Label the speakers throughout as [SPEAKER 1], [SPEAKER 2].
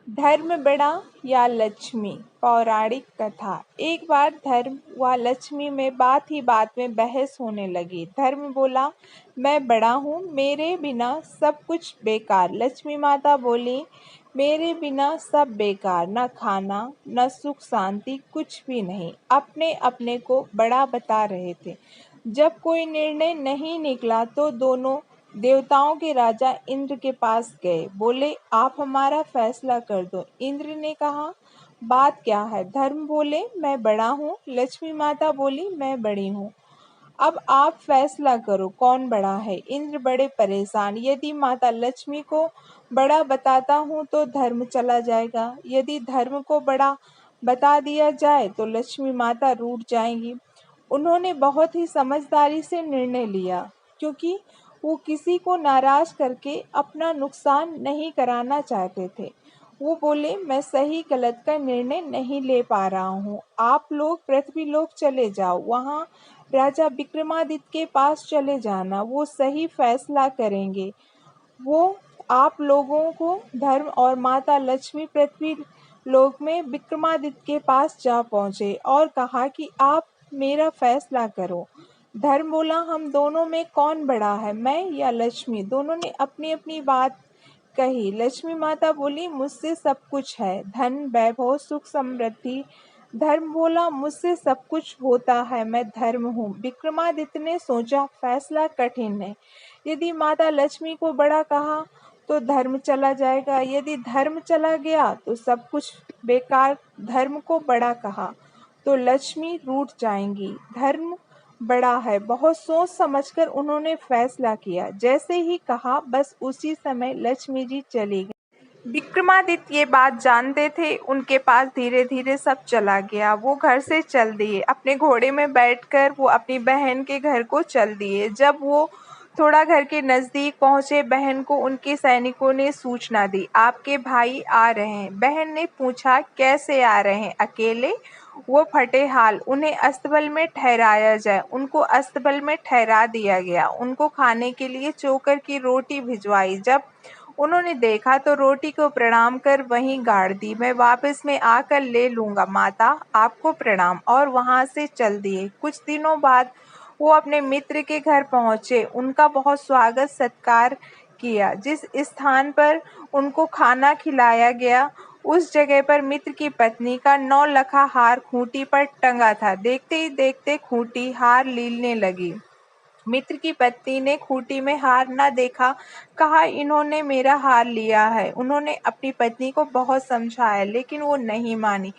[SPEAKER 1] धर्म बड़ा या लक्ष्मी? पौराणिक कथा। एक बार धर्म व लक्ष्मी में बात ही बात में बहस होने लगी। धर्म बोला, मैं बड़ा हूँ, मेरे बिना सब कुछ बेकार। लक्ष्मी माता बोली, मेरे बिना सब बेकार, न खाना न सुख शांति, कुछ भी नहीं। अपने अपने को बड़ा बता रहे थे। जब कोई निर्णय नहीं निकला तो दोनों देवताओं के राजा इंद्र के पास गए। बोले, आप हमारा फैसला कर दो। इंद्र ने कहा, बात क्या है? धर्म बोले, मैं बड़ा हूँ। लक्ष्मी माता बोली, मैं बड़ी हूँ। अब आप फैसला करो, कौन बड़ा है? इंद्र बड़े परेशान। यदि माता लक्ष्मी को बड़ा बताता हूँ तो धर्म चला जाएगा, यदि धर्म को बड़ा बता दिया जाए तो लक्ष्मी माता रूठ जाएंगी। उन्होंने बहुत ही समझदारी से निर्णय लिया, क्योंकि वो किसी को नाराज करके अपना नुकसान नहीं कराना चाहते थे। वो बोले, मैं सही गलत का निर्णय नहीं ले पा रहा हूँ। आप लोग पृथ्वीलोक चले जाओ, वहाँ राजा विक्रमादित्य के पास चले जाना, वो सही फैसला करेंगे। वो आप लोगों को धर्म और माता लक्ष्मी पृथ्वी लोक में विक्रमादित्य के पास जा पहुंचे और कहा कि आप मेरा फैसला करो। धर्म बोला, हम दोनों में कौन बड़ा है, मैं या लक्ष्मी? दोनों ने अपनी अपनी बात कही। लक्ष्मी माता बोली, मुझसे सब कुछ है, धन वैभव सुख समृद्धि। धर्म बोला, मुझसे सब कुछ होता है, मैं धर्म हूँ। विक्रमादित्य ने सोचा, फैसला कठिन है। यदि माता लक्ष्मी को बड़ा कहा तो धर्म चला जाएगा, यदि धर्म चला गया तो सब कुछ बेकार। धर्म को बड़ा कहा तो लक्ष्मी रूठ जाएंगी। धर्म बड़ा है। बहुत सोच समझकर उन्होंने फैसला किया। जैसे ही कहा, बस उसी समय लक्ष्मी जी चली गई। विक्रमादित्य ये बात जानते थे। उनके पास धीरे धीरे सब चला गया। वो घर से चल दिए। अपने घोड़े में बैठकर वो अपनी बहन के घर को चल दिए। जब वो थोड़ा घर के नजदीक पहुंचे, बहन को उनके सैनिकों ने सूचना दी, आपके भाई आ रहे हैं। बहन ने पूछा, कैसे आ रहे हैं? अकेले? वो फटे हाल, उन्हें अस्तबल में ठहराया जाए। उनको अस्तबल में ठहरा दिया गया। उनको खाने के लिए चोकर की रोटी भिजवाई। जब उन्होंने देखा तो रोटी को प्रणाम कर वहीं गाड़ दी। मैं वापस में आकर ले लूंगा माता, आपको प्रणाम। और वहां से चल दिए। कुछ दिनों बाद वो अपने मित्र के घर पहुंचे। उनका बहुत स्वागत सत्कार किया। जिस स्थान पर उनको खाना खिलाया गया, उस जगह पर मित्र की पत्नी का 9 लखा हार खूंटी पर टंगा था। देखते ही देखते खूंटी हार लीलने लगी। मित्र की पत्नी ने खूंटी में हार न देखा, कहा, इन्होंने मेरा हार लिया है। उन्होंने अपनी पत्नी को बहुत समझाया, लेकिन वो नहीं मानी।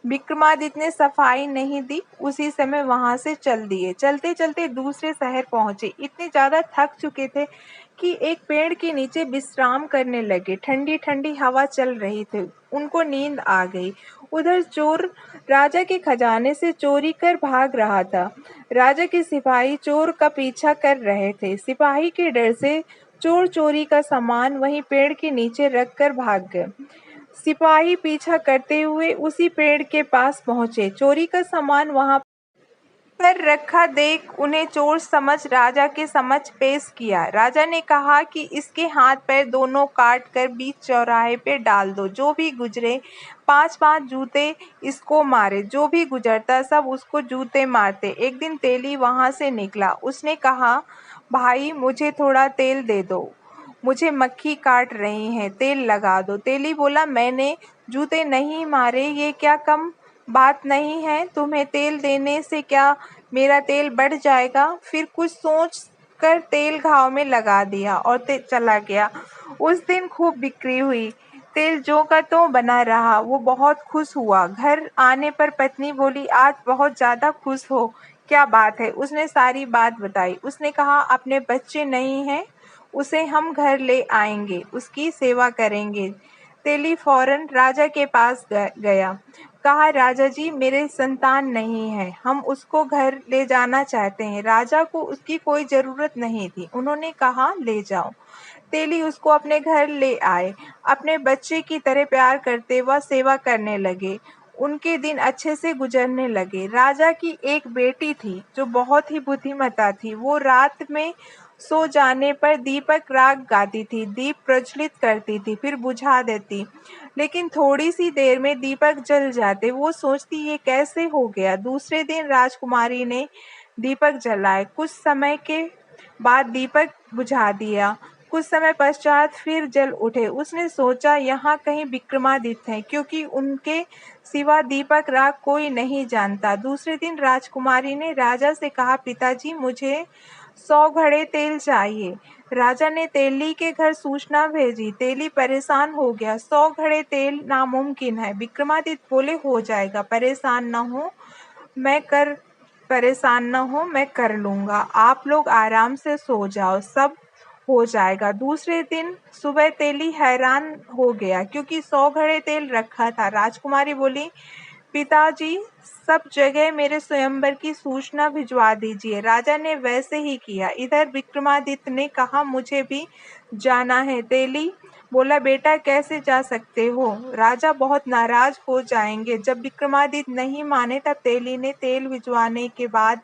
[SPEAKER 1] विक्रमादित्य ने सफाई नहीं दी, उसी समय वहां से चल दिए। चलते चलते दूसरे शहर पहुंचे। इतने ज्यादा थक चुके थे कि एक पेड़ के नीचे विश्राम करने लगे। ठंडी ठंडी हवा चल रही थी। उनको नींद आ गई। उधर चोर राजा के खजाने से चोरी कर भाग रहा था। राजा के सिपाही चोर का पीछा कर रहे थे। सिपाही के डर से चोर चोरी का सामान वहीं पेड़ के नीचे रख कर भाग गए। सिपाही पीछा करते हुए उसी पेड़ के पास पहुंचे। चोरी का सामान वहां पर रखा देख उन्हें चोर समझ राजा के समक्ष पेश किया। राजा ने कहा कि इसके हाथ पैर दोनों काट कर बीच चौराहे पे डाल दो। जो भी गुजरे 5-5 जूते इसको मारे। जो भी गुजरता सब उसको जूते मारते। एक दिन तेली वहां से निकला। उसने कहा, भाई मुझे थोड़ा तेल दे दो, मुझे मक्खी काट रही है, तेल लगा दो। तेली बोला, मैंने जूते नहीं मारे, ये क्या कम बात नहीं है? तुम्हें तेल देने से क्या मेरा तेल बढ़ जाएगा? फिर कुछ सोच कर तेल घाव में लगा दिया और चला गया। उस दिन खूब बिक्री हुई। तेल ज्यों का त्यों बना रहा। वो बहुत खुश हुआ। घर आने पर पत्नी बोली, आज बहुत ज्यादा खुश हो, क्या बात है? उसने सारी बात बताई। उसने कहा, अपने बच्चे नहीं हैं, उसे हम घर ले आएंगे, उसकी सेवा करेंगे। तेली फौरन राजा के पास गया। कहा, राजा जी, मेरे संतान नहीं है, हम उसको घर ले जाना चाहते हैं। राजा को उसकी कोई जरूरत नहीं थी। उन्होंने कहा, ले जाओ। तेली उसको अपने घर ले आए। अपने बच्चे की तरह प्यार करते व सेवा करने लगे। उनके दिन अच्छे से गुजरने लगे। राजा की एक बेटी थी जो बहुत ही बुद्धिमता थी। वो रात में सो जाने पर दीपक राग गाती थी। दीप प्रज्वलित करती थी, फिर बुझा देती। लेकिन थोड़ी सी देर में दीपक जल जाते। वो सोचती ये कैसे हो गया। दूसरे दिन राजकुमारी ने दीपक जलाए। कुछ समय के बाद दीपक बुझा दिया। कुछ समय पश्चात फिर जल उठे। उसने सोचा यहाँ कहीं विक्रमादित्य हैं, क्योंकि उनके सिवा दीपक राग कोई नहीं जानता। दूसरे दिन राजकुमारी ने राजा से कहा, पिताजी मुझे 100 घड़े तेल चाहिए। राजा ने तेली के घर सूचना भेजी। तेली परेशान हो गया। 100 घड़े तेल नामुमकिन है। विक्रमादित्य बोले, हो जाएगा, परेशान न हो, मैं कर लूंगा। आप लोग आराम से सो जाओ, सब हो जाएगा। दूसरे दिन सुबह तेली हैरान हो गया, क्योंकि 100 घड़े तेल रखा था। राजकुमारी बोली, पिताजी सब जगह मेरे स्वयंवर की सूचना भिजवा दीजिए। राजा ने वैसे ही किया। इधर विक्रमादित्य ने कहा, मुझे भी जाना है। तेली बोला, बेटा कैसे जा सकते हो, राजा बहुत नाराज हो जाएंगे। जब विक्रमादित्य नहीं माने तब तेली ने तेल भिजवाने के बाद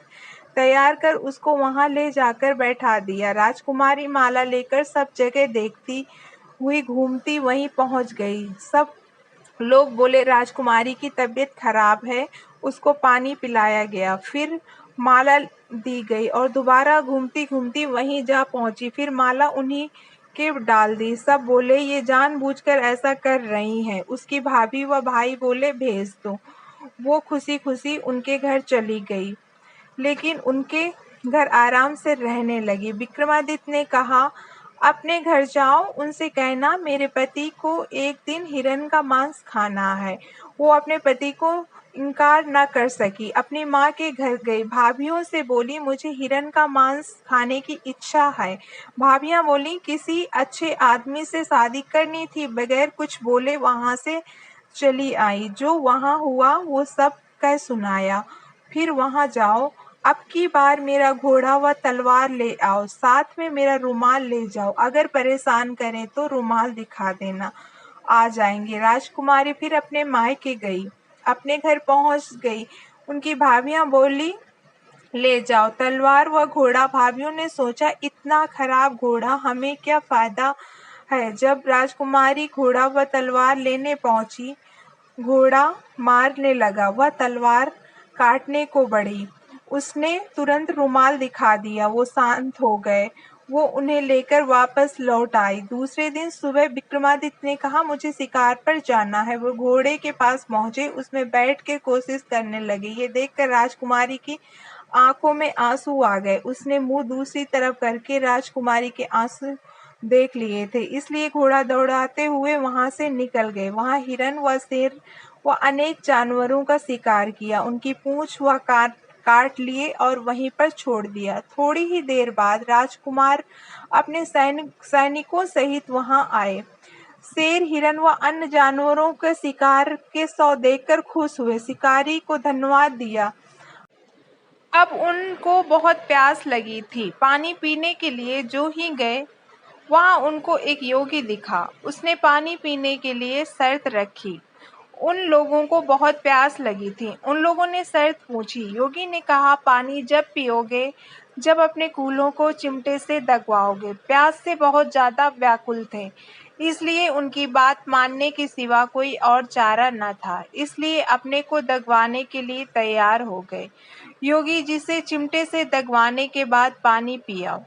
[SPEAKER 1] तैयार कर उसको वहां ले जाकर बैठा दिया। राजकुमारी माला लेकर सब जगह देखती हुई घूमती वहीं पहुंच गई। सब लोग बोले, राजकुमारी की तबीयत खराब है। उसको पानी पिलाया गया। फिर माला दी गई और दोबारा घूमती घूमती वहीं जा पहुंची। फिर माला उन्हीं के डाल दी। सब बोले, ये जानबूझकर ऐसा कर रही हैं। उसकी भाभी व भाई बोले, भेज दो। वो खुशी खुशी उनके घर चली गई, लेकिन उनके घर आराम से रहने लगी। विक्रमादित्य ने कहा, अपने घर जाओ, उनसे कहना मेरे पति को एक दिन हिरण का मांस खाना है। वो अपने पति को इनकार न कर सकी। अपनी माँ के घर गई। भाभियों से बोली, मुझे हिरण का मांस खाने की इच्छा है। भाभियां बोली, किसी अच्छे आदमी से शादी करनी थी। बगैर कुछ बोले वहां से चली आई। जो वहां हुआ वो सब कह सुनाया। फिर वहां जाओ। अब की बार मेरा घोड़ा व तलवार ले आओ। साथ में मेरा रुमाल ले जाओ। अगर परेशान करें तो रुमाल दिखा देना, आ जाएंगे। राजकुमारी फिर अपने मायके गई। अपने घर पहुंच गई। उनकी भाभियां बोली, ले जाओ तलवार व घोड़ा। भाभियों ने सोचा, इतना खराब घोड़ा, हमें क्या फायदा है। जब राजकुमारी घोड़ा व तलवार लेने पहुंची, घोड़ा मारने लगा। वह तलवार काटने को बढ़ी। उसने तुरंत रुमाल दिखा दिया। वो शांत हो गए। वो उन्हें लेकर वापस लौट आई। दूसरे दिन सुबह विक्रमादित्य ने कहा, मुझे शिकार पर जाना है। वो घोड़े के पास पहुंचे। उसमें बैठ के कोशिश करने लगे। ये देखकर राजकुमारी की आंखों में आंसू आ गए। उसने मुंह दूसरी तरफ करके राजकुमारी के आंसू देख लिए थे, इसलिए घोड़ा दौड़ाते हुए वहां से निकल गए। वहां हिरन व शेर व अनेक जानवरों का शिकार किया। उनकी पूंछ व कान काट लिए और वहीं पर छोड़ दिया। थोड़ी ही देर बाद राजकुमार अपने सैनिकों सहित वहां आए। शेर, हिरन व अन्य जानवरों के शिकार के शव देखकर खुश हुए। शिकारी को धन्यवाद दिया। अब उनको बहुत प्यास लगी थी। पानी पीने के लिए जो ही गए, वहां उनको एक योगी दिखा। उसने पानी पीने के लिए शर्त रखी। उन लोगों को बहुत प्यास लगी थी। उन लोगों ने शर्त पूछी। योगी ने कहा, पानी जब पियोगे, जब अपने कूलों को चिमटे से दगवाओगे। प्यास से बहुत ज्यादा व्याकुल थे, इसलिए उनकी बात मानने के सिवा कोई और चारा न था। इसलिए अपने को दगवाने के लिए तैयार हो गए। योगी जी से चिमटे से दगवाने के बाद पानी पिया,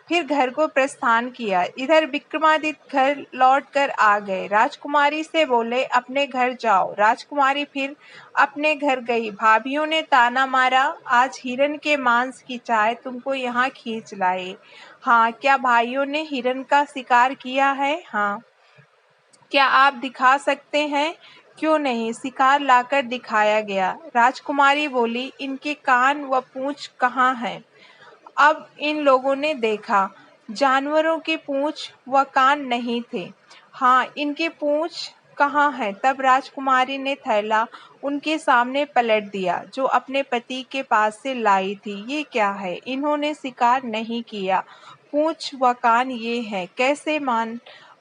[SPEAKER 1] फिर घर को प्रस्थान किया। इधर विक्रमादित्य घर लौटकर आ गए। राजकुमारी से बोले, अपने घर जाओ। राजकुमारी फिर अपने घर गई। भाभियों ने ताना मारा, आज हिरन के मांस की चाय तुमको यहाँ खींच लाए। हाँ, क्या भाइयों ने हिरन का शिकार किया है? हाँ। क्या आप दिखा सकते हैं? क्यों नहीं, शिकार लाकर दिखाया गया। राजकुमारी बोली, इनके कान व पूंछ कहाँ हैं? अब इन लोगों ने देखा, जानवरों के पूंछ व कान नहीं थे। हाँ, इनके पूंछ कहाँ हैं? तब राजकुमारी ने थैला उनके सामने पलट दिया, जो अपने पति के पास से लाई थी। ये क्या है? इन्होंने शिकार नहीं किया। पूंछ व कान ये हैं। कैसे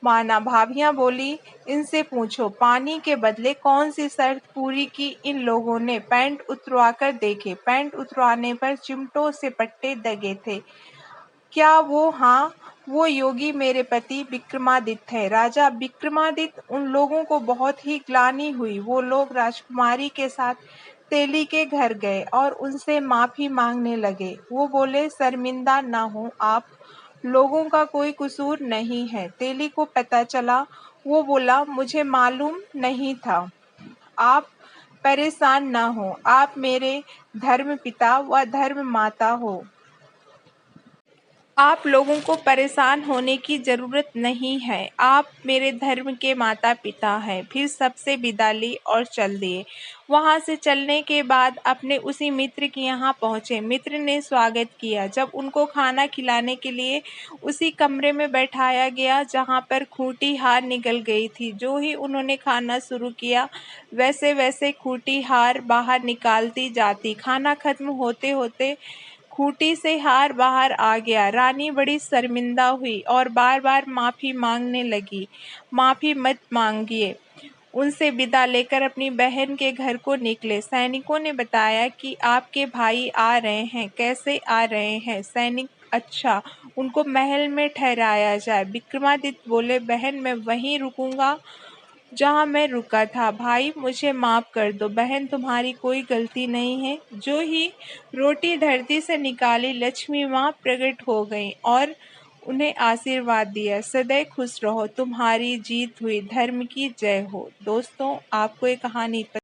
[SPEAKER 1] माना? भाभियां बोली, इनसे पूछो, पानी के बदले कौन सी शर्त पूरी की? इन लोगों ने पैंट उतरवाकर देखे। पैंट उतरवाने पर चिमटों से पट्टे दगे थे। क्या वो? हाँ। वो योगी मेरे पति विक्रमादित्य है। राजा विक्रमादित्य उन लोगों को बहुत ही ग्लानि हुई। वो लोग राजकुमारी के साथ तेली के घर गए और उनसे माफी मांगने लगे। वो बोले, शर्मिंदा ना हो आप, लोगों का कोई कसूर नहीं है। तेली को पता चला। वो बोला, मुझे मालूम नहीं था। आप परेशान ना हो, आप मेरे धर्म पिता व धर्म माता हो। आप लोगों को परेशान होने की जरूरत नहीं है। आप मेरे धर्म के माता पिता हैं। फिर सबसे विदा ली और चल दिए। वहां से चलने के बाद अपने उसी मित्र के यहाँ पहुंचे। मित्र ने स्वागत किया। जब उनको खाना खिलाने के लिए उसी कमरे में बैठाया गया जहां पर खूंटी हार निकल गई थी। जो ही उन्होंने खाना शुरू किया, वैसे वैसे खूंटी हार बाहर निकालती जाती। खाना खत्म होते होते खूंटी से हार बाहर आ गया। रानी बड़ी शर्मिंदा हुई और बार बार माफी मांगने लगी। माफी मत मांगिए। उनसे विदा लेकर अपनी बहन के घर को निकले। सैनिकों ने बताया कि आपके भाई आ रहे हैं। कैसे आ रहे हैं? सैनिक, अच्छा, उनको महल में ठहराया जाए। विक्रमादित्य बोले, बहन मैं वहीं रुकूंगा जहाँ मैं रुका था। भाई मुझे माफ कर दो। बहन तुम्हारी कोई गलती नहीं है। जो ही रोटी धरती से निकाली, लक्ष्मी माँ प्रकट हो गईं और उन्हें आशीर्वाद दिया। सदैव खुश रहो, तुम्हारी जीत हुई, धर्म की जय हो। दोस्तों, आपको ये कहानी